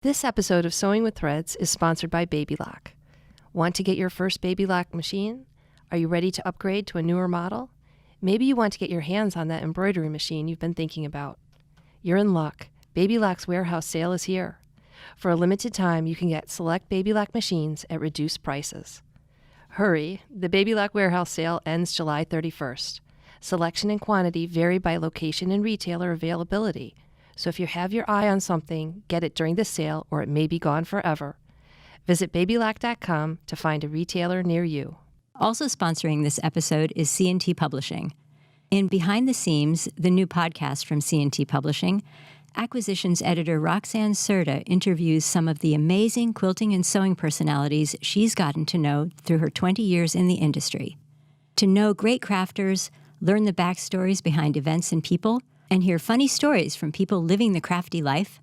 This episode of Sewing with Threads is sponsored by Baby Lock. Want to get your first Baby Lock machine? Are you ready to upgrade to a newer model? Maybe you want to get your hands on that embroidery machine you've been thinking about. You're in luck. Baby Lock's warehouse sale is here. For a limited time, you can get select Baby Lock machines at reduced prices. Hurry, the Baby Lock warehouse sale ends July 31st. Selection and quantity vary by location and retailer availability. So if you have your eye on something, get it during the sale or it may be gone forever. Visit babylock.com to find a retailer near you. Also sponsoring this episode is C&T Publishing. In Behind the Seams, the new podcast from C&T Publishing, Acquisitions editor Roxanne Serta interviews some of the amazing quilting and sewing personalities she's gotten to know through her 20 years in the industry. To know great crafters, learn the backstories behind events and people, and hear funny stories from people living the crafty life,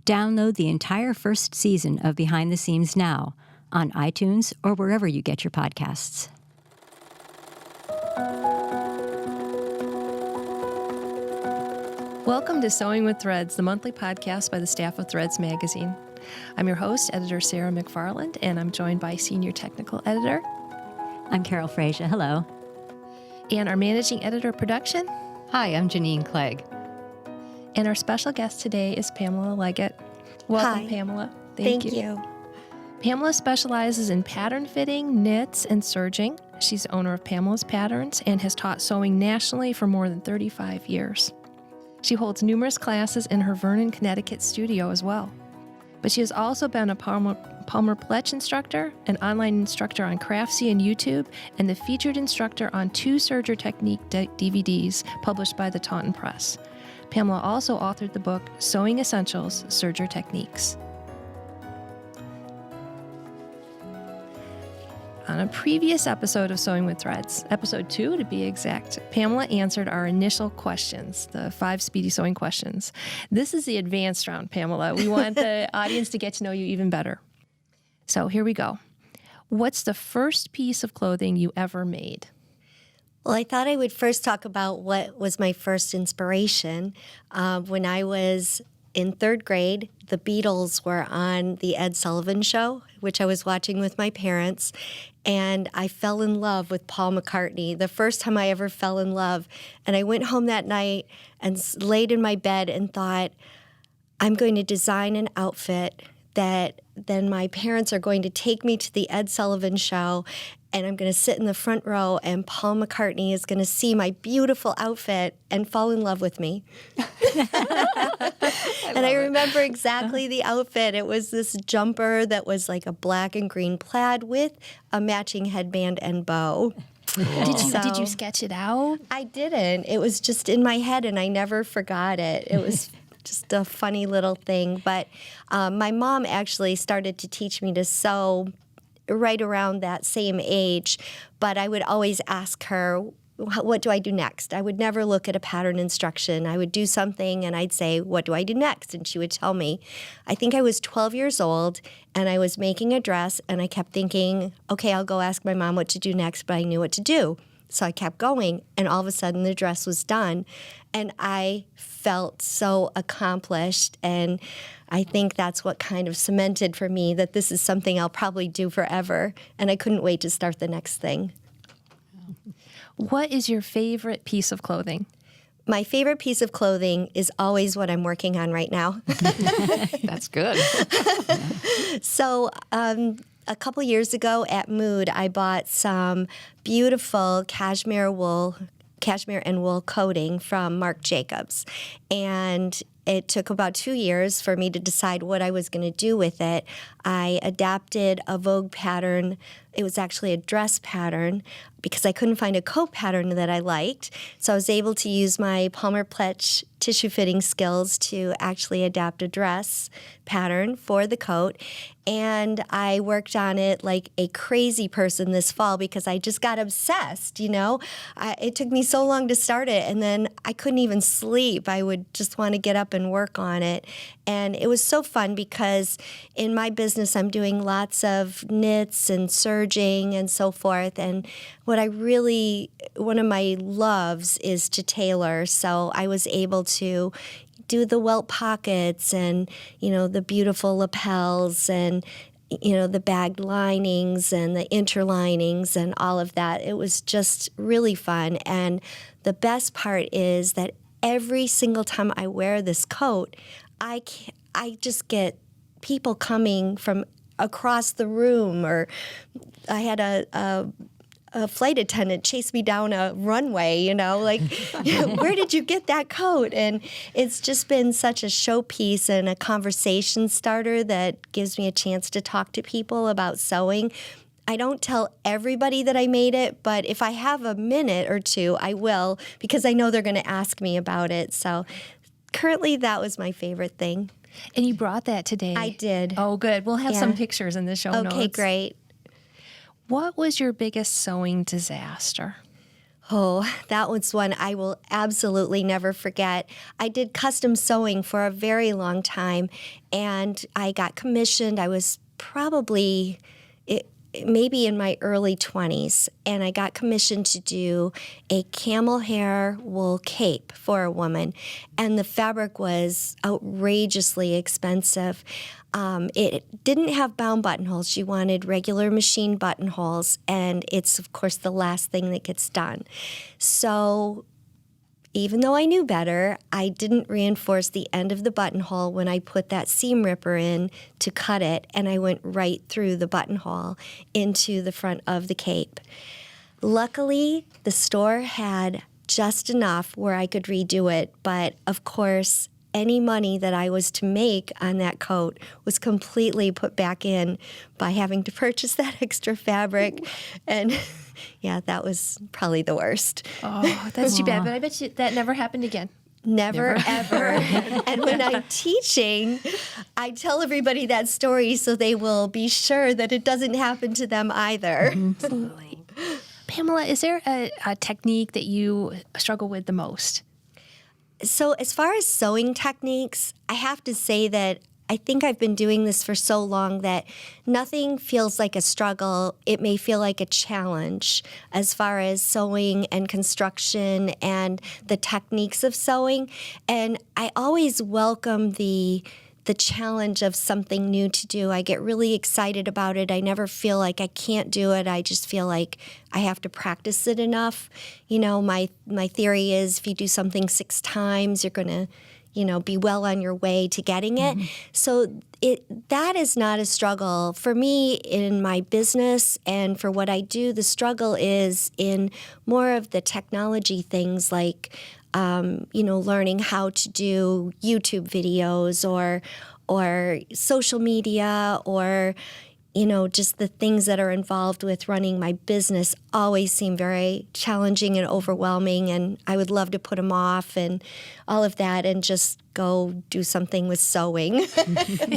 download the entire first season of Behind the Seams now on iTunes or wherever you get your podcasts. Welcome to Sewing with Threads, the monthly podcast by the staff of Threads magazine. I'm your host, editor Sarah McFarland, and I'm joined by senior technical editor. I'm Carol Frasia. Hello. And our managing editor of production. Hi, I'm Janine Clegg. And our special guest today is Pamela Leggett. Welcome, Hi. Pamela. Thank you. Pamela specializes in pattern fitting, knits, and serging. She's the owner of Pamela's Patterns and has taught sewing nationally for more than 35 years. She holds numerous classes in her Vernon, Connecticut studio as well. But she has also been a Palmer Pletch instructor, an online instructor on Craftsy and YouTube, and the featured instructor on 2 Serger Technique DVDs published by the Taunton Press. Pamela also authored the book Sewing Essentials, Serger Techniques. On a previous episode of Sewing with Threads, episode 2 to be exact, Pamela answered our initial questions, the 5 speedy sewing questions. This is the advanced round, Pamela. We want the audience to get to know you even better. So here we go. What's the first piece of clothing you ever made? Well, I thought I would first talk about what was my first inspiration. When I was in 3rd grade, the Beatles were on the Ed Sullivan Show, which I was watching with my parents, and I fell in love with Paul McCartney, the first time I ever fell in love. And I went home that night and laid in my bed and thought, I'm going to design an outfit that then my parents are going to take me to the Ed Sullivan Show, and I'm going to sit in the front row, and Paul McCartney is going to see my beautiful outfit and fall in love with me. I remember exactly the outfit. It was this jumper that was like a black and green plaid with a matching headband and bow. Did you sketch it out? I didn't. It was just in my head, and I never forgot it. It was just a funny little thing. But my mom actually started to teach me to sew right around that same age. But I would always ask her, what do I do next? I would never look at a pattern instruction. I would do something, and I'd say, what do I do next? And she would tell me. I think I was 12 years old, and I was making a dress, and I kept thinking, okay, I'll go ask my mom what to do next, but I knew what to do. So I kept going, and all of a sudden the dress was done, and I felt so accomplished, and I think that's what kind of cemented for me that this is something I'll probably do forever, and I couldn't wait to start the next thing. What is your favorite piece of clothing? My favorite piece of clothing is always what I'm working on right now. That's good. So a couple years ago at Mood, I bought some beautiful cashmere and wool coating from Marc Jacobs. And it took about 2 years for me to decide what I was going to do with it. I adapted a Vogue pattern. It was actually a dress pattern because I couldn't find a coat pattern that I liked. So I was able to use my Palmer Pletch tissue fitting skills to actually adapt a dress pattern for the coat. And I worked on it like a crazy person this fall because I just got obsessed, you know. It took me so long to start it, and then I couldn't even sleep. I would just want to get up and work on it. And it was so fun because in my business, I'm doing lots of knits and serging and so forth. And one of my loves is to tailor. So I was able to do the welt pockets and, the beautiful lapels and, the bagged linings and the interlinings and all of that. It was just really fun. And the best part is that every single time I wear this coat, I just get people coming from across the room, or I had a flight attendant chase me down a runway, like, where did you get that coat? And it's just been such a showpiece and a conversation starter that gives me a chance to talk to people about sewing. I don't tell everybody that I made it, but if I have a minute or two, I will, because I know they're going to ask me about it. So currently, that was my favorite thing. And you brought that today. I did. Oh, good. We'll have some pictures in the show notes. Okay, great. What was your biggest sewing disaster? Oh, that was one I will absolutely never forget. I did custom sewing for a very long time, and I got commissioned. I was probably maybe in my early 20s, and I got commissioned to do a camel hair wool cape for a woman, and the fabric was outrageously expensive. It didn't have bound buttonholes. She wanted regular machine buttonholes, and it's, of course, the last thing that gets done. So even though I knew better, I didn't reinforce the end of the buttonhole when I put that seam ripper in to cut it, and I went right through the buttonhole into the front of the cape. Luckily, the store had just enough where I could redo it, but of course, any money that I was to make on that coat was completely put back in by having to purchase that extra fabric. And yeah, that was probably the worst. Oh, that's too bad. But I bet you that never happened again. Never, ever. And when I'm teaching, I tell everybody that story so they will be sure that it doesn't happen to them either. Absolutely. Pamela, is there a technique that you struggle with the most? So as far as sewing techniques, I have to say that I think I've been doing this for so long that nothing feels like a struggle. It may feel like a challenge as far as sewing and construction and the techniques of sewing. And I always welcome the challenge of something new to do. I get really excited about it. I never feel like I can't do it. I just feel like I have to practice it enough. My theory is if you do something 6 times, you're going to, be well on your way to getting it. Mm-hmm. So that is not a struggle. For me, in my business and for what I do, the struggle is in more of the technology things like learning how to do YouTube videos or social media or, just the things that are involved with running my business always seem very challenging and overwhelming. And I would love to put them off and all of that and just go do something with sewing.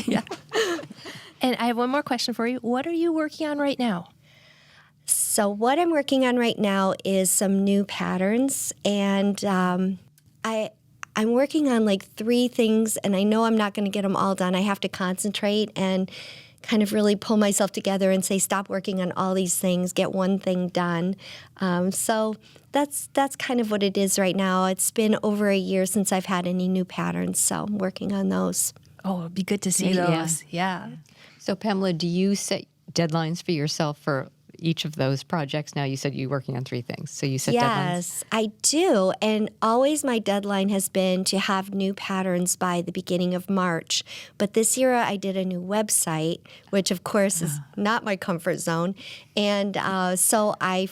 Yeah. And I have one more question for you. What are you working on right now? So what I'm working on right now is some new patterns, and I'm working on like 3 things, and I know I'm not going to get them all done. I have to concentrate and kind of really pull myself together and say, stop working on all these things, get one thing done. So that's kind of what it is right now. It's been over a year since I've had any new patterns, so I'm working on those. Oh, it'd be good to see those. Yeah. So, Pamela, do you set deadlines for yourself for each of those projects? Now, you said you're working on 3 things, so you set deadlines? Yes, I do. And always my deadline has been to have new patterns by the beginning of March. But this year I did a new website, which of course is not my comfort zone. And so I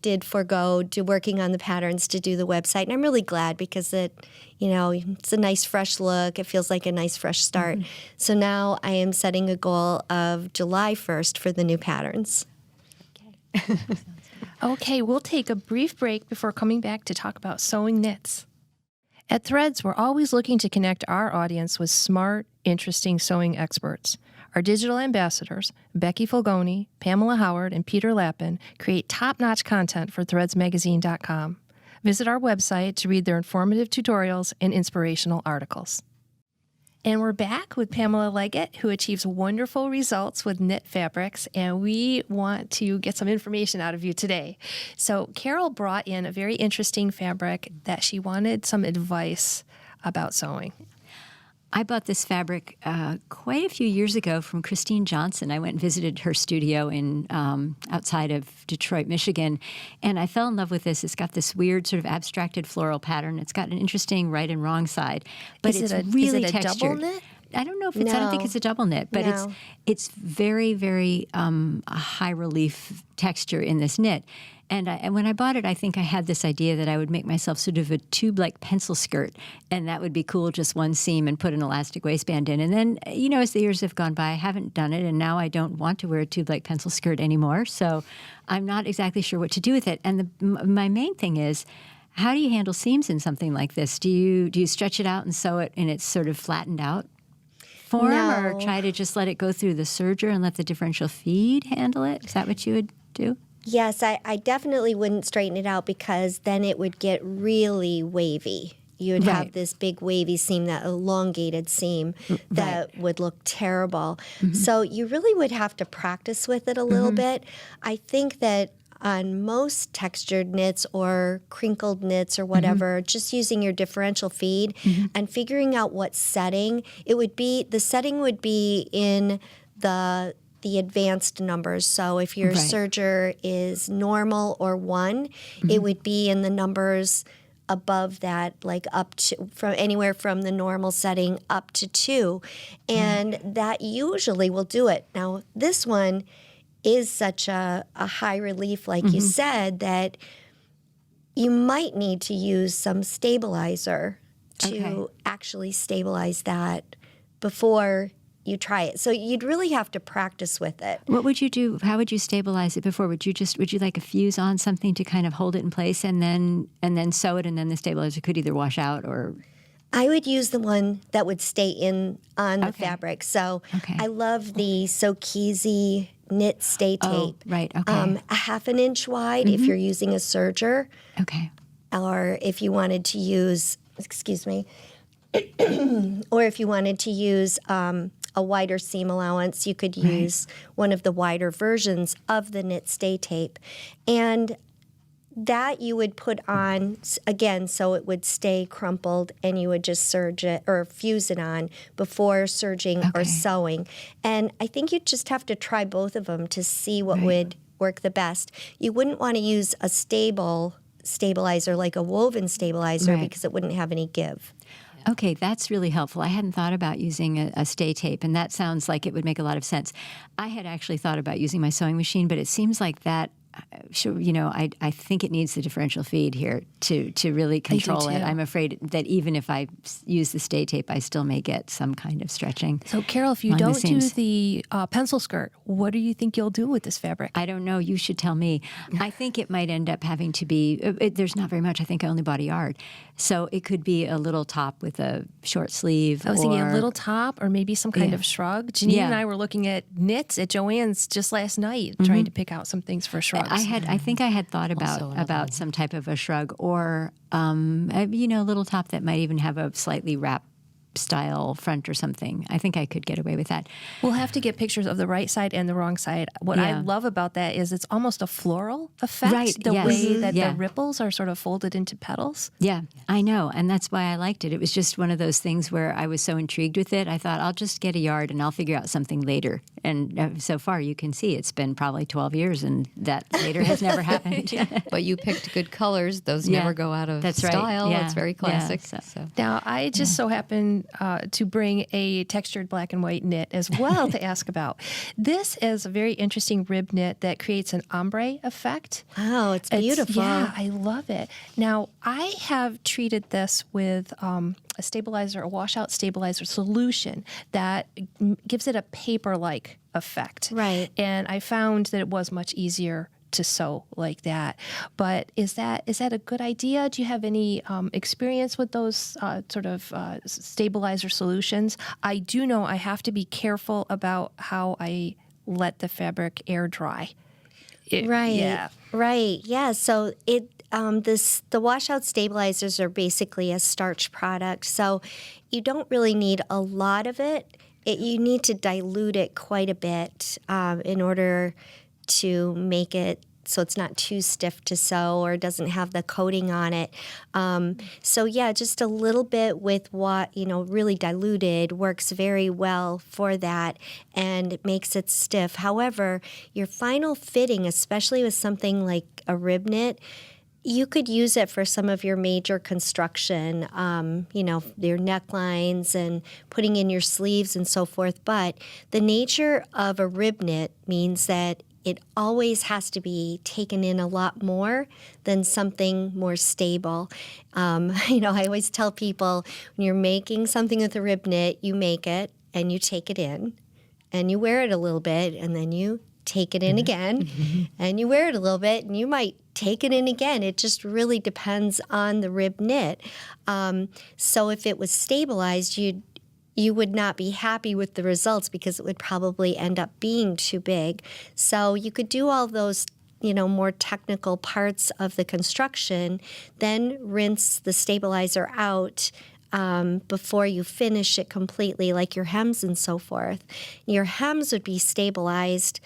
did forego working on the patterns to do the website. And I'm really glad because it's a nice fresh look. It feels like a nice fresh start. Mm-hmm. So now I am setting a goal of July 1st for the new patterns. Okay, we'll take a brief break before coming back to talk about sewing knits. At Threads, we're always looking to connect our audience with smart, interesting sewing experts. Our digital ambassadors, Becky Fulgoni, Pamela Howard, and Peter Lappin, create top-notch content for threadsmagazine.com. Visit our website to read their informative tutorials and inspirational articles. And we're back with Pamela Leggett, who achieves wonderful results with knit fabrics, and we want to get some information out of you today. So Carol brought in a very interesting fabric that she wanted some advice about sewing. I bought this fabric quite a few years ago from Christine Johnson. I went and visited her studio in outside of Detroit, Michigan, and I fell in love with this. It's got this weird sort of abstracted floral pattern. It's got an interesting right and wrong side, but it's really is it a textured. double knit? I don't know if it's. I don't think it's a double knit, but it's very, very high relief texture in this knit. And when I bought it, I think I had this idea that I would make myself sort of a tube-like pencil skirt, and that would be cool, just one seam, and put an elastic waistband in. And then, as the years have gone by, I haven't done it, and now I don't want to wear a tube-like pencil skirt anymore. So I'm not exactly sure what to do with it. And my main thing is, how do you handle seams in something like this? Do you stretch it out and sew it in its sort of flattened out form, or try to just let it go through the serger and let the differential feed handle it? Is that what you would do? Yes, I definitely wouldn't straighten it out because then it would get really wavy. You would have this big wavy seam, that elongated seam that would look terrible. So you really would have to practice with it a little bit. I think that on most textured knits or crinkled knits or whatever, just using your differential feed and figuring out what setting it would be. The setting would be in the advanced numbers. So if your serger is normal or 1, it would be in the numbers above that, like up to from anywhere from the normal setting up to 2. And that usually will do it. Now, this one is such a high relief, like you said, that you might need to use some stabilizer to actually stabilize that before you try it. So you'd really have to practice with it. What would you do? How would you stabilize it before? Would you like a fuse on something to kind of hold it in place and then sew it, and then the stabilizer could either wash out or? I would use the one that would stay on the fabric. So I love the Sokeezy knit stay tape. Oh, right. Okay. A half an inch wide if you're using a serger. Okay. Or if you wanted to use, or if you wanted to use a wider seam allowance, you could use one of the wider versions of the knit stay tape. And that you would put on, again, so it would stay crumpled, and you would just serge it or fuse it on before serging or sewing. And I think you just have to try both of them to see what would work the best. You wouldn't want to use a stabilizer like a woven stabilizer because it wouldn't have any give. Okay, that's really helpful. I hadn't thought about using a stay tape, and that sounds like it would make a lot of sense. I had actually thought about using my sewing machine, but it seems like that, I think it needs the differential feed here to really control it. I'm afraid that even if I use the stay tape, I still may get some kind of stretching. So, Carol, if you don't do the pencil skirt, what do you think you'll do with this fabric? I don't know. You should tell me. I think it might end up having to be, there's not very much. I think I only bought a yard. So it could be a little top with a short sleeve. I was thinking a little top or maybe some kind of shrug. Janine and I were looking at knits at Joann's just last night, trying to pick out some things for shrugs. I think I had thought about some type of a shrug or a little top that might even have a slightly wrap style front or something. I think I could get away with that. We'll have to get pictures of the right side and the wrong side. What I love about that is it's almost a floral effect, the way that the ripples are sort of folded into petals. Yeah, I know, and that's why I liked it. It was just one of those things where I was so intrigued with it, I thought I'll just get a yard and I'll figure out something later. And so far you can see it's been probably 12 years and that later has never happened. But you picked good colors. Those never go out of style. Yeah. It's very classic. Yeah, so. Now, I just so happen to bring a textured black and white knit as well to ask about. This is a very interesting rib knit that creates an ombre effect. Wow, it's beautiful. I love it. Now, I have treated this with a washout stabilizer solution that gives it a paper-like effect. Right. And I found that it was much easier to sew like that. But is that a good idea? Do you have any experience with those stabilizer solutions? I do know I have to be careful about how I let the fabric air dry. Right. Yeah. So the washout stabilizers are basically a starch product. So you don't really need a lot of it. You need to dilute it quite a bit in order to make it so it's not too stiff to sew or doesn't have the coating on it. So yeah, just a little bit with what, really diluted works very well for that, and it makes it stiff. However, your final fitting, especially with something like a rib knit, you could use it for some of your major construction, your necklines and putting in your sleeves and so forth. But the nature of a rib knit means that it always has to be taken in a lot more than something more stable. I always tell people, when you're making something with a rib knit, you make it and you take it in and you wear it a little bit and then you take it in again and you wear it a little bit and you might take it in again. It just really depends on the rib knit. So if it was stabilized, you would not be happy with the results because it would probably end up being too big. So you could do all those more technical parts of the construction, then rinse the stabilizer out before you finish it completely, like your hems and so forth. Your hems would be stabilized,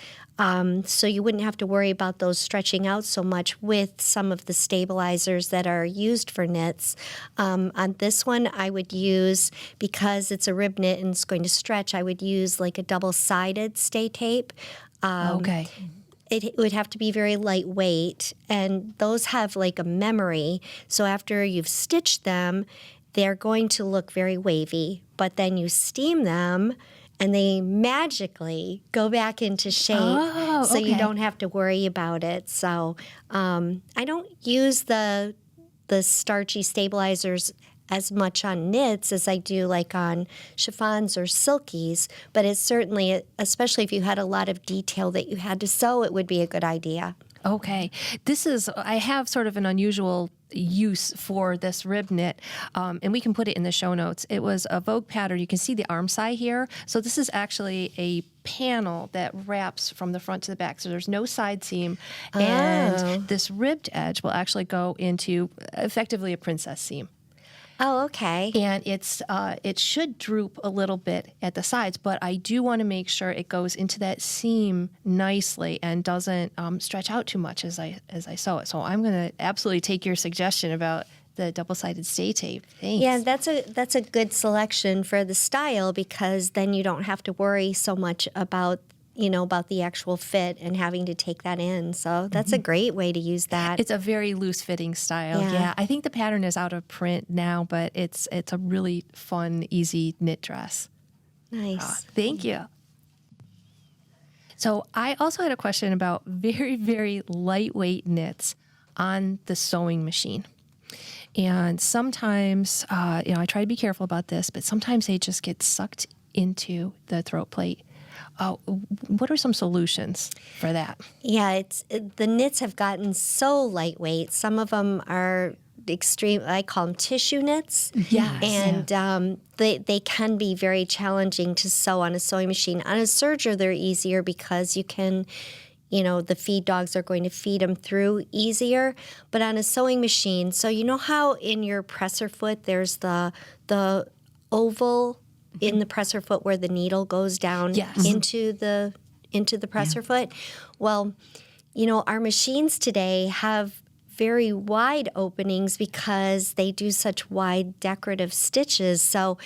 so you wouldn't have to worry about those stretching out so much with some of the stabilizers that are used for knits. On this one, I would use, because it's a rib knit and it's going to stretch, I would use like a double-sided stay tape. Okay. It would have to be very lightweight, and those have like a memory. So after you've stitched them, they're going to look very wavy, but then you steam them and they magically go back into shape, so you don't have to worry about it. So I don't use the starchy stabilizers as much on knits as I do like on chiffons or silkies, but it's certainly, especially if you had a lot of detail that you had to sew, it would be a good idea. Okay. I have sort of an unusual use for this rib knit, and we can put it in the show notes. It was a Vogue pattern. You can see the arm side here. So this is actually a panel that wraps from the front to the back. So there's no side seam. And this ribbed edge will actually go into effectively a princess seam. Oh, okay. And it should droop a little bit at the sides, but I do want to make sure it goes into that seam nicely and doesn't stretch out too much as I sew it. So I'm going to absolutely take your suggestion about the double-sided stay tape. Thanks. Yeah, that's a good selection for the style, because then you don't have to worry so much about the actual fit and having to take that in. So that's a great way to use that. It's a very loose-fitting style. Yeah. I think the pattern is out of print now, but it's a really fun, easy knit dress. Nice. Thank you. So I also had a question about very, very lightweight knits on the sewing machine. And sometimes, I try to be careful about this, but sometimes they just get sucked into the throat plate. What are some solutions for that? Yeah, the knits have gotten so lightweight. Some of them are extreme. I call them tissue knits. Yes. And they can be very challenging to sew on a sewing machine. On a serger, they're easier because you can, the feed dogs are going to feed them through easier. But on a sewing machine, so you know how in your presser foot there's the oval in the presser foot where the needle goes down into the presser foot? Well, our machines today have very wide openings because they do such wide decorative stitches. So,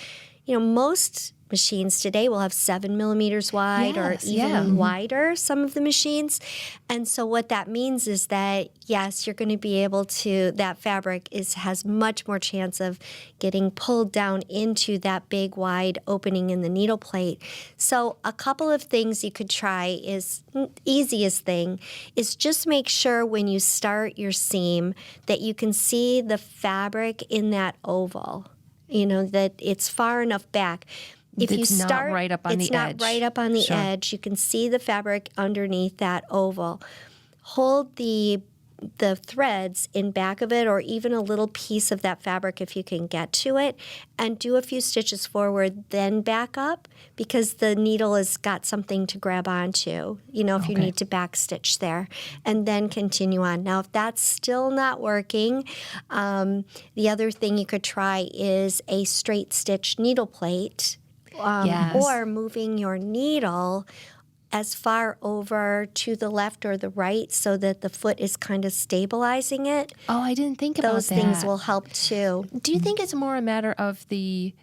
most machines today will have 7 millimeters wide or even wider, some of the machines. And so what that means is that, yes, you're going to be able to, that fabric has much more chance of getting pulled down into that big wide opening in the needle plate. So a couple of things you could try is, easiest thing is just make sure when you start your seam that you can see the fabric in that oval, that it's far enough back. If it's you start, not right up on the edge. It's not right up on the edge. You can see the fabric underneath that oval. Hold the threads in back of it, or even a little piece of that fabric if you can get to it, and do a few stitches forward, then back up, because the needle has got something to grab onto, if you need to back stitch there, and then continue on. Now, if that's still not working, the other thing you could try is a straight stitch needle plate. Or moving your needle as far over to the left or the right so that the foot is kind of stabilizing it. Oh, I didn't think about Those that. things will help too. Do you think it's more a matter of the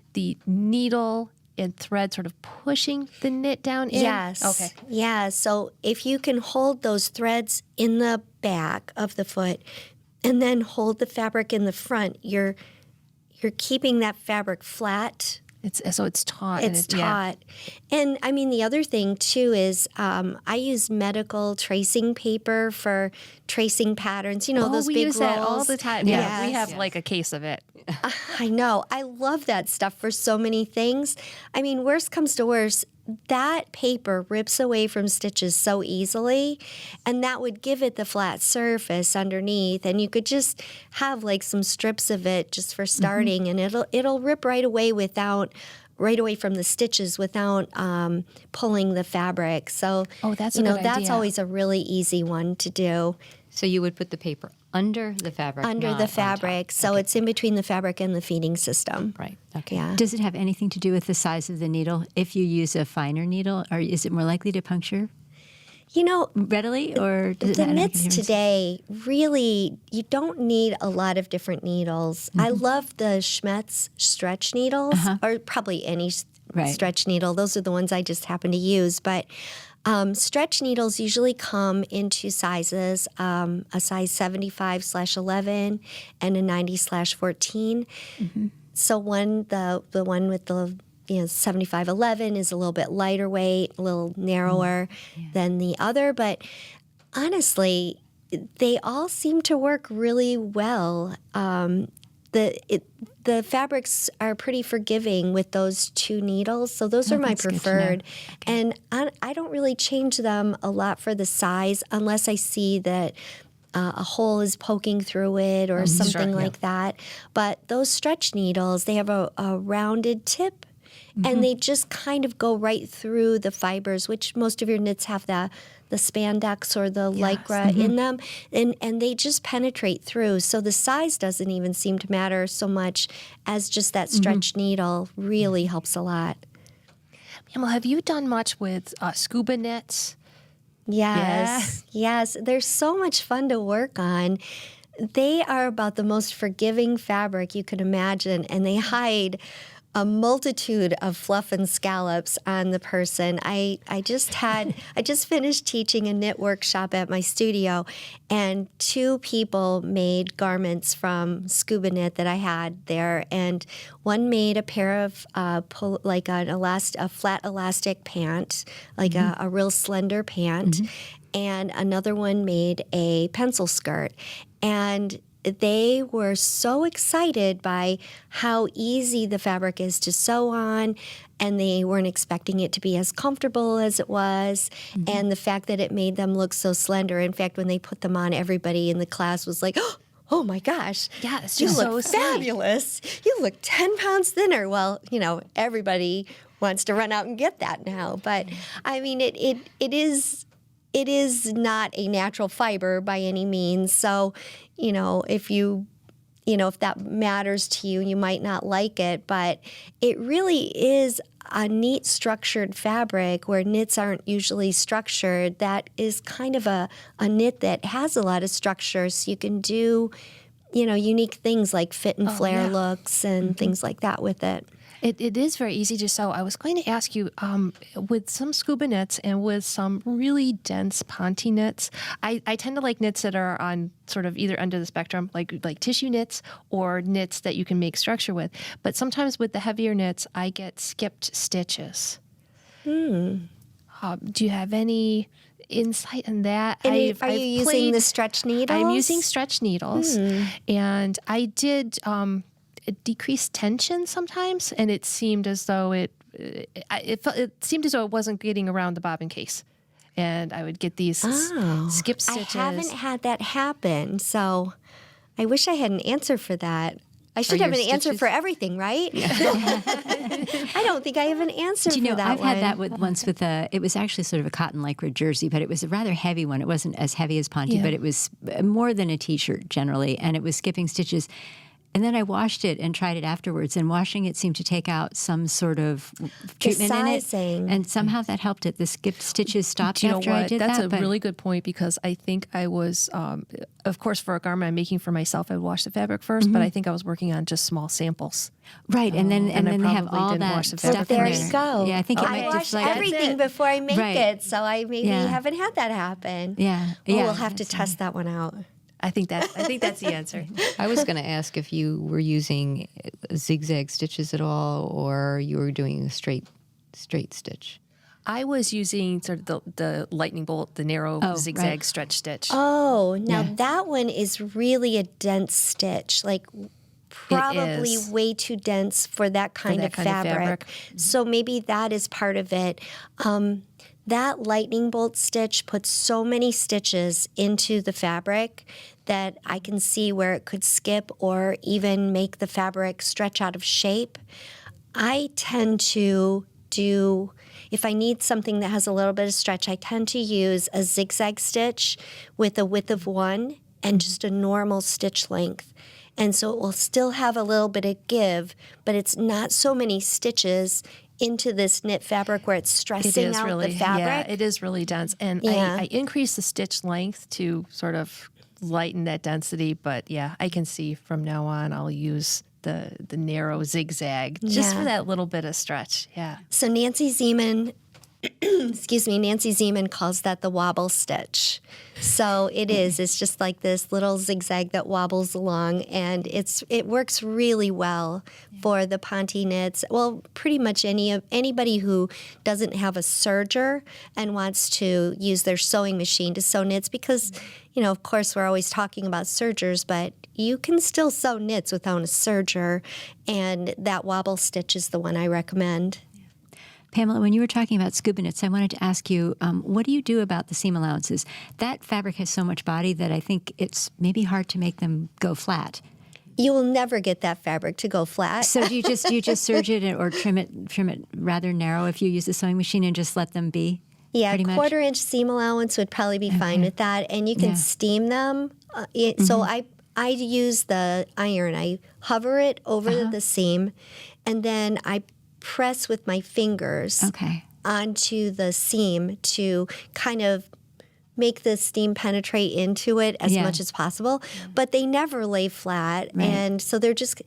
needle and thread sort of pushing the knit down in? Yes. Okay. Yeah. So if you can hold those threads in the back of the foot and then hold the fabric in the front, you're keeping that fabric flat. It's taut. It's taut. And I mean, the other thing too is I use medical tracing paper for tracing patterns. You know, those we big use rolls. that all the time. Yes. Yeah, we have like a case of it. I know. I love that stuff for so many things. I mean, worst comes to worst, that paper rips away from stitches so easily, and that would give it the flat surface underneath, and you could just have like some strips of it just for starting, and it'll rip right away from the stitches without pulling the fabric. So that's a good that's idea. always a really easy one to do. So you would put the paper under the fabric, Under not the on top. fabric, so it's in between the fabric and the feeding system. Right. Okay. Yeah. Does it have anything to do with the size of the needle? If you use a finer needle, or is it more likely to puncture You know, readily, or does it the not make a knits difference? today, really, you don't need a lot of different needles. I love the Schmetz stretch needles, or probably any Right. stretch needle. Those are the ones I just happen to use. But stretch needles usually come in two sizes, a size 75/11 and a 90/14. So the one with the 75/11 is a little bit lighter weight, a little narrower than the other. But honestly, they all seem to work really well. The fabrics are pretty forgiving with those two needles, so those are my that's good to know. preferred. And I don't really change them a lot for the size unless I see that a hole is poking through it or something like that. But those stretch needles, they have a rounded tip, and they just kind of go right through the fibers, which most of your knits have the spandex or the lycra in them, and they just penetrate through. So the size doesn't even seem to matter so much as just that stretch needle really helps a lot. Pamela, have you done much with scuba knits? Yes. They're so much fun to work on. They are about the most forgiving fabric you can imagine, and they hide a multitude of fluff and scallops on the person. I just finished teaching a knit workshop at my studio, and two people made garments from scuba knit that I had there, and one made a pair of a flat elastic pant, like a real slender pant, and another one made a pencil skirt. And they were so excited by how easy the fabric is to sew on, and they weren't expecting it to be as comfortable as it was, and the fact that it made them look so slender. In fact, when they put them on, everybody in the class was like, oh my gosh, Yes, you so look sweet. fabulous. You look 10 pounds thinner. Well, everybody wants to run out and get that now. But I mean, it is not a natural fiber by any means. So, if that matters to you, you might not like it, but it really is a neat structured fabric where knits aren't usually structured. That is kind of a knit that has a lot of structure, so you can do, unique things like fit and flare looks and things like that with it. It is very easy to sew. I was going to ask you, with some scuba knits and with some really dense ponte knits, I tend to like knits that are on sort of either end of the spectrum, like tissue knits or knits that you can make structure with. But sometimes with the heavier knits, I get skipped stitches. Do you have any insight on that? And are you using the stretch needles? I'm using stretch needles, and I did decreased tension sometimes, and it seemed as though it seemed as though it wasn't getting around the bobbin case, and I would get these skip stitches. I haven't had that happen, so I wish I had an answer for that. I should have an answer for everything, right? I don't think I have an answer for that I've one. had that once with it was actually sort of a cotton lycra jersey, but it was a rather heavy one. It wasn't as heavy as ponte, but it was more than a T-shirt generally, and it was skipping stitches. And then I washed it and tried it afterwards, and washing it seemed to take out some sort of treatment in it. sizing. And somehow that helped it. The skipped stitches stopped Do you know after I what? did That's that. a but- really good point, because I think I was, of course, for a garment I'm making for myself, I would wash the fabric 1st, but I think I was working on just small samples. Right, and then and I they have probably all didn't that wash the stuff fabric in There there. you go. Yeah, I think it I might wash just like everything before I make Right. it, so I maybe Yeah. haven't had that happen. Yeah, Oh, yeah, we'll have to that's test that one out. I think that's the answer. I was going to ask if you were using zigzag stitches at all, or you were doing a straight stitch. I was using sort of the lightning bolt, the narrow zigzag right. stretch stitch. Oh, now Yeah. that one is really a dense stitch, like probably is. way too dense for that kind, that of, kind of fabric. fabric. So maybe that is part of it. That lightning bolt stitch puts so many stitches into the fabric that I can see where it could skip or even make the fabric stretch out of shape. I tend to do, if I need something that has a little bit of stretch, I tend to use a zigzag stitch with a width of 1 and just a normal stitch length. And so it will still have a little bit of give, but it's not so many stitches into this knit fabric where it's It stressing is out really, the fabric. yeah, it is really dense. And Yeah. I increased the stitch length to sort of lighten that density. But yeah, I can see from now on I'll use the narrow zigzag just Yeah. for that little bit of stretch. Yeah. So Nancy Zeman, Nancy Zeman calls that the wobble stitch. So it is. It's just like this little zigzag that wobbles along, and it works really well for the Ponte knits. Well, pretty much anybody who doesn't have a serger and wants to use their sewing machine to sew knits, because of course we're always talking about sergers, but you can still sew knits without a serger, and that wobble stitch is the one I recommend. Pamela, when you were talking about scuba knits, I wanted to ask you, what do you do about the seam allowances? That fabric has so much body that I think it's maybe hard to make them go flat. You will never get that fabric to go flat. So do you just serge it or trim it rather narrow if you use the sewing machine and just let them be? Yeah, pretty much? 1/4 inch seam allowance would probably be fine with that, and you can Yeah. steam them. So I use the iron. I hover it over the seam, and then I press with my fingers Okay. onto the seam to kind of make the steam penetrate into it as Yeah. much as possible. But they never lay flat, Right. and so they're just,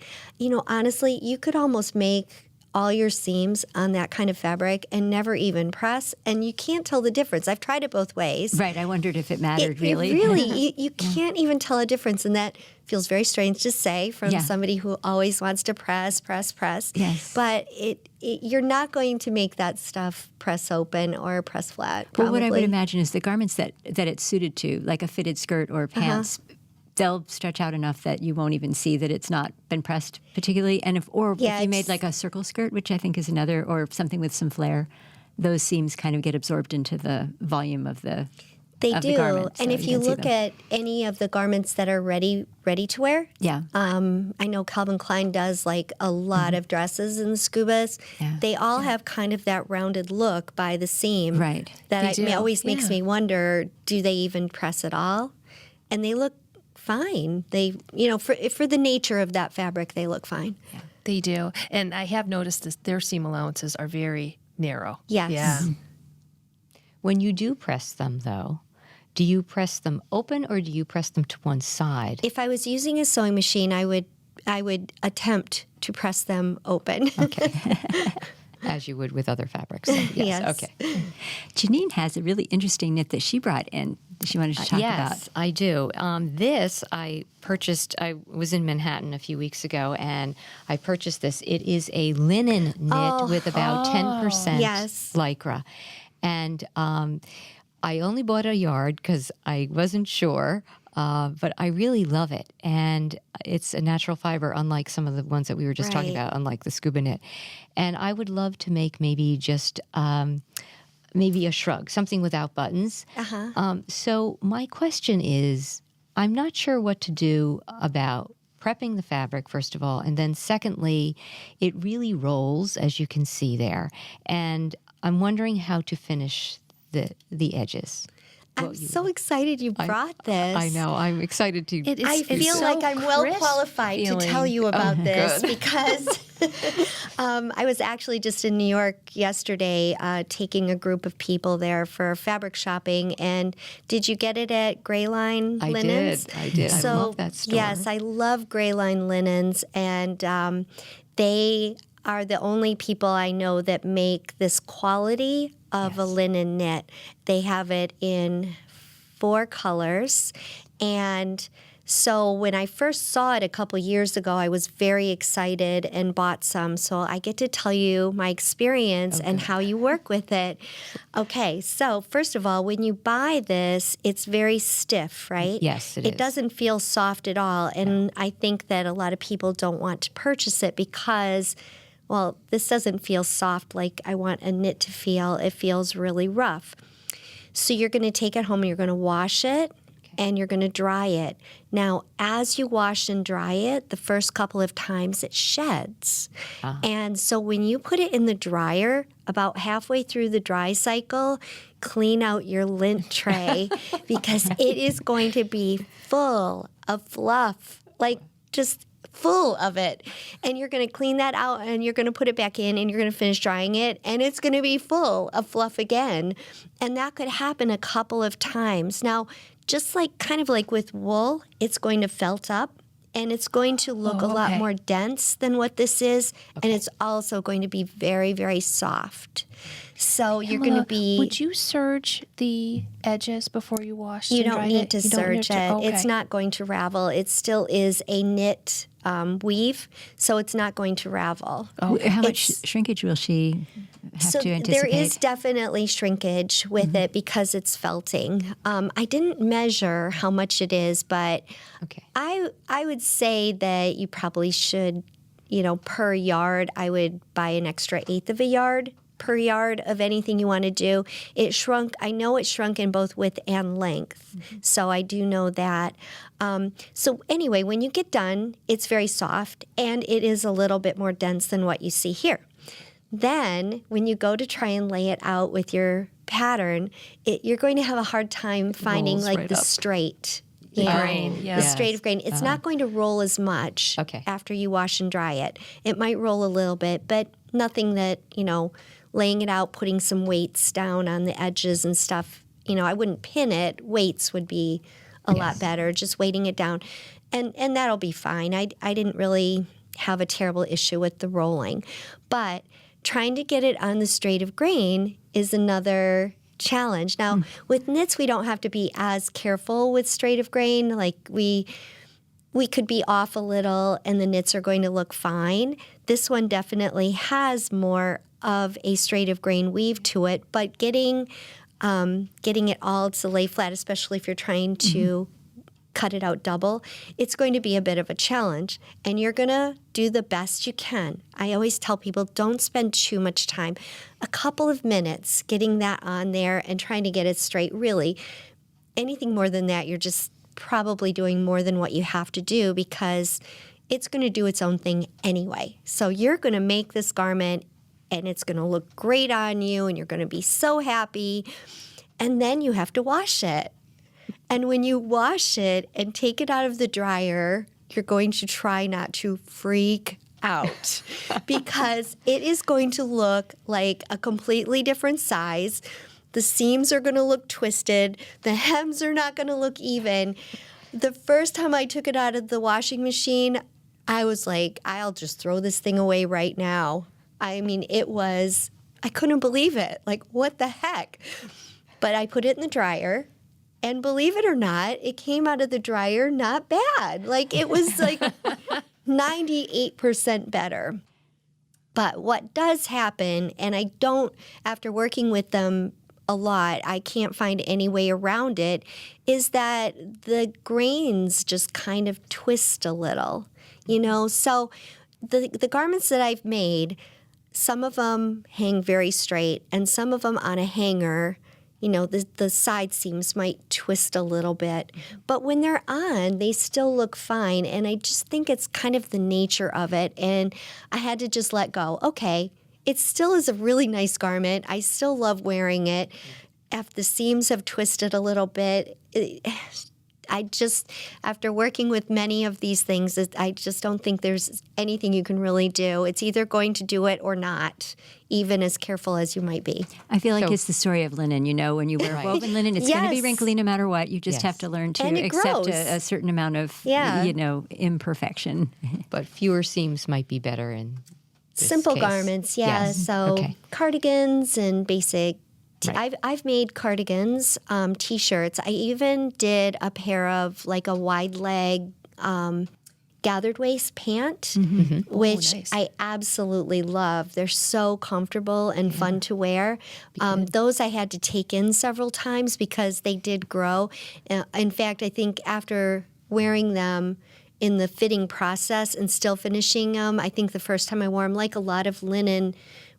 honestly, you could almost make all your seams on that kind of fabric and never even press, and you can't tell the difference. I've tried it both ways. Right. I wondered if it mattered, really. You can't even tell a difference, and that feels very strange to say from Yeah. somebody who always wants to press. Yes. But you're not going to make that stuff press open or press flat. Well, what I would probably. imagine is the garments that it's suited to, like a fitted skirt or pants, they'll stretch out enough that you won't even see that it's not been pressed particularly. And if you made it's- like a circle skirt, which I think is another, or something with some flare, those seams kind of get absorbed into the volume of the They of do. the garment, And so if you you can see look them. at any of the garments that are ready to wear, Yeah. I know Calvin Klein does like a lot of dresses in the scubas. Yeah. They all have kind of that rounded look by the seam. Right. That They do, always makes yeah. me wonder, do they even press at all? And they look fine. They, for the nature of that fabric, they look fine. They do. And I have noticed this, their seam allowances are very narrow. Yes. Yeah. When you do press them, though, do you press them open or do you press them to one side? If I was using a sewing machine, I would attempt to press them open. As you would with other fabrics. Yes. Yes. Okay. Janine has a really interesting knit that she brought in that she wanted to talk Yes, I do. This I purchased. I was in Manhattan a few weeks ago, and I purchased this. It is a linen knit with about 10% Yes. lycra, and I only bought a yard because I wasn't sure. But I really love it. And it's a natural fiber, unlike some of the ones that we were just talking Right. about, unlike the scuba knit. And I would love to make maybe just maybe a shrug, something without buttons. So my question is, I'm not sure what to do about prepping the fabric, first of all. And then secondly, it really rolls, as you can see there. And I'm wondering how to finish the edges. I'm so excited you brought this. I know. I'm excited to. I feel so like I'm well crisp qualified to tell you about this because I was actually just in New York yesterday taking a group of people there for fabric shopping. And did you get it at Grayline Linens? I did. So, I love that store. Yes, I love Grayline Linens. And they are the only people I know that make this quality of a linen knit. They have it in 4 colors. And so when I first saw it a couple years ago, I was very excited and bought some. So I get to tell you my experience and how you work with it. Okay, so first of all, when you buy this, it's very stiff, right? Yes, it is. It doesn't feel soft at all. And I think that a lot of people don't want to purchase it because, well, this doesn't feel soft like I want a knit to feel. It feels really rough. So you're going to take it home and you're going to wash it and you're going to dry it. Now, as you wash and dry it, the first couple of times it sheds. And so when you put it in the dryer, about halfway through the dry cycle, clean out your lint tray because it is going to be full of fluff, like just full of it. And you're going to clean that out and you're going to put it back in and you're going to finish drying it and it's going to be full of fluff again. And that could happen a couple of times. Now, just like kind of like with wool, it's going to felt up and it's going to look a lot more dense than what this is. And it's also going to be very, very soft. So you're going to be... Would you serge the edges before you wash You and don't dried need it? to You don't need serge it. Okay. It's not going to ravel. It still is a knit weave, so it's not going to ravel. How much shrinkage will she have to anticipate? There is definitely shrinkage with it because it's felting. I didn't measure how much it is, but I would say that you probably should, per yard, I would buy an extra 1/8 of a yard per yard of anything you want to do. It shrunk. I know it shrunk in both width and length, so I do know that. So anyway, when you get done, it's very soft, and it is a little bit more dense than what you see here. Then when you go to try and lay it out with your pattern, you're going to have a hard time finding like the straight. grain, The straight of grain. It's not going to roll as much after you wash and dry it. It might roll a little bit, but nothing that, laying it out, putting some weights down on the edges and stuff, I wouldn't pin it. Weights would be a lot better, just weighting it down. And that'll be fine. I didn't really have a terrible issue with the rolling. But trying to get it on the straight of grain is another challenge. Now, with knits, we don't have to be as careful with straight of grain. Like we could be off a little and the knits are going to look fine. This one definitely has more of a straight of grain weave to it, but getting it all to lay flat, especially if you're trying to cut it out double, it's going to be a bit of a challenge. And you're going to do the best you can. I always tell people, don't spend too much time. A couple of minutes getting that on there and trying to get it straight. Really, anything more than that, you're just probably doing more than what you have to do because it's going to do its own thing anyway. So you're going to make this garment and it's going to look great on you and you're going to be so happy. And then you have to wash it. And when you wash it and take it out of the dryer, you're going to try not to freak out because it is going to look like a completely different size. The seams are going to look twisted. The hems are not going to look even. The first time I took it out of the washing machine, I was like, I'll just throw this thing away right now. I mean, I couldn't believe it. Like, what the heck? But I put it in the dryer. And believe it or not, it came out of the dryer not bad. Like, it was like 98% better. But what does happen, and after working with them a lot, I can't find any way around it, is that the grains just kind of twist a little, So the garments that I've made, some of them hang very straight, and some of them on a hanger, the side seams might twist a little bit. But when they're on, they still look fine. And I just think it's kind of the nature of it. And I had to just let go. Okay, it still is a really nice garment. I still love wearing it. if the seams have twisted a little bit, after working with many of these things, I just don't think there's anything you can really do. It's either going to do it or not, even as careful as you might be. I feel like it's the story of linen. When you wear woven linen, it's going to be wrinkly no matter what. You just have to learn to accept a certain amount of, imperfection. But fewer seams might be better in this simple case. garments, yeah. Yes. So cardigans and basic. Right. I've made cardigans, T-shirts. I even did a pair of like a wide leg gathered waist pant, which nice. I absolutely love. They're so comfortable and fun to wear. Those I had to take in several times because they did grow. In fact, I think after wearing them in the fitting process and still finishing them, I think the first time I wore them, like a lot of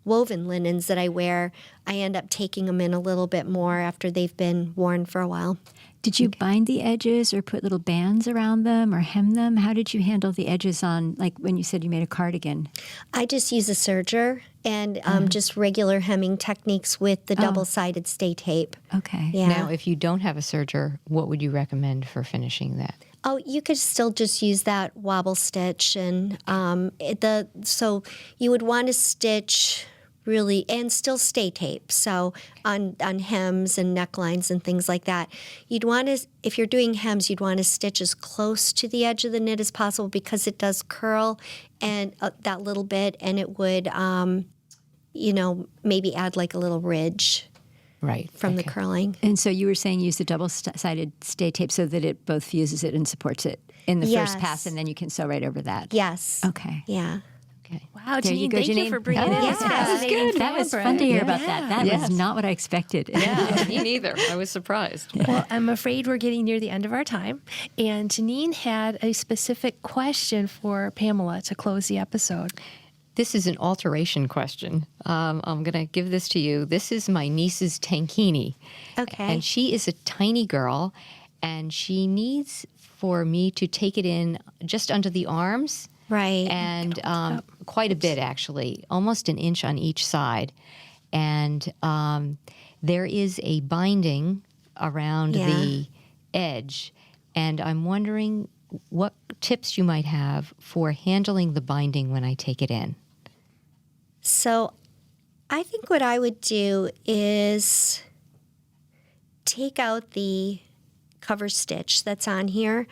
woven linens that I wear, I end up taking them in a little bit more after they've been worn for a while. Did you bind the edges or put little bands around them or hem them? How did you handle the edges on, like when you said you made a cardigan? I just use a serger and just regular hemming techniques with the double-sided stay tape. Okay. Yeah. Now, if you don't have a serger, what would you recommend for finishing that? Oh, you could still just use that wobble stitch, and so you would want to stitch really, and still stay tape. So on hems and necklines and things like that, you'd want to, if you're doing hems, you'd want to stitch as close to the edge of the knit as possible because it does curl and that little bit, and it would, maybe add like a little ridge. Right. From the curling. And so you were saying use the double-sided stay tape so that it both fuses it and supports it in the first pass, and then you can sew right over that. Yes. Okay. Yeah. Okay. Wow, There you Janine, go, thank you Janine. for bringing in this fascinating That was fun to hear about that. That was not what I expected. Yeah, me neither. I was surprised. Well, I'm afraid we're getting near the end of our time. And Janine had a specific question for Pamela to close the episode. This is an alteration question. I'm going to give this to you. This is my niece's tankini. Okay. And she is a tiny girl, and she needs for me to take it in just under the arms. Right. And quite a bit, actually, almost an inch on each side. And there is a binding around the edge. And I'm wondering what tips you might have for handling the binding when I take it in. So I think what I would do is take out the cover stitch that's on here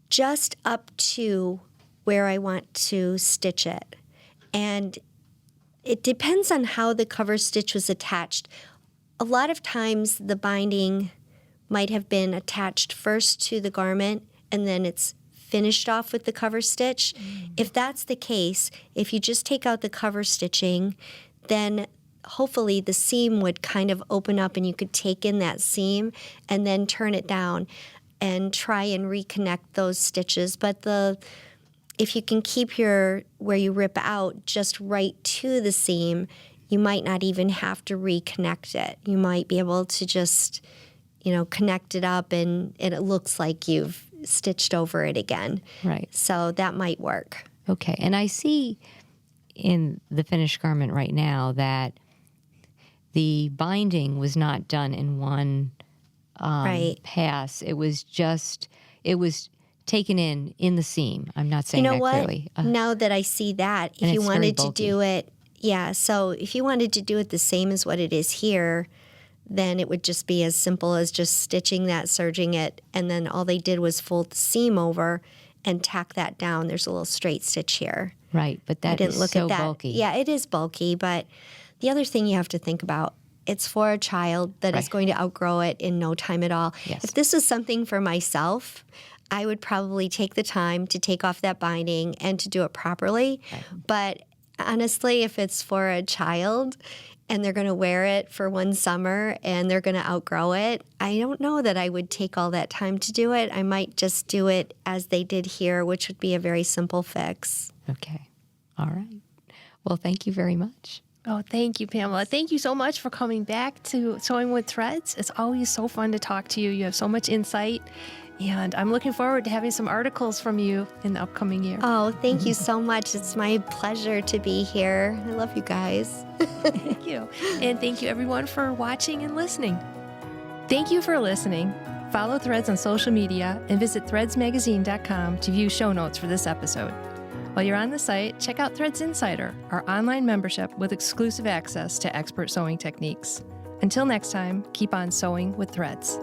just up to where I want to stitch it. And it depends on how the cover stitch was attached. A lot of times the binding might have been attached first to the garment and then it's finished off with the cover stitch. If that's the case, if you just take out the cover stitching, then hopefully the seam would kind of open up and you could take in that seam and then turn it down and try and reconnect those stitches. But if you can keep where you rip out just right to the seam, you might not even have to reconnect it. You might be able to just, connect it up and it looks like you've stitched over it again. Right. So that might work. Okay. And I see in the finished garment right now that the binding was not done in one pass. It was taken in the seam. I'm not saying that clearly. Now that I see that, if you wanted to do it, so if you wanted to do it the same as what it is here, then it would just be as simple as just stitching that, serging it, and then all they did was fold the seam over and tack that down. There's a little straight stitch here. Right, but that is so bulky. Yeah, it is bulky, but the other thing you have to think about, it's for a child that is going to outgrow it in no time at all. Yes. If this was something for myself, I would probably take the time to take off that binding and to do it properly. Right. But honestly, if it's for a child and they're going to wear it for one summer and they're going to outgrow it, I don't know that I would take all that time to do it. I might just do it as they did here, which would be a very simple fix. Okay. All right. Well, thank you very much. Oh, thank you, Pamela. Thank you so much for coming back to Sewing with Threads. It's always so fun to talk to you. You have so much insight. And I'm looking forward to having some articles from you in the upcoming year. Oh, thank you so much. It's my pleasure to be here. I love you guys. Thank you. And thank you, everyone, for watching and listening. Thank you for listening. Follow Threads on social media and visit threadsmagazine.com to view show notes for this episode. While you're on the site, check out Threads Insider, our online membership with exclusive access to expert sewing techniques. Until next time, keep on sewing with Threads.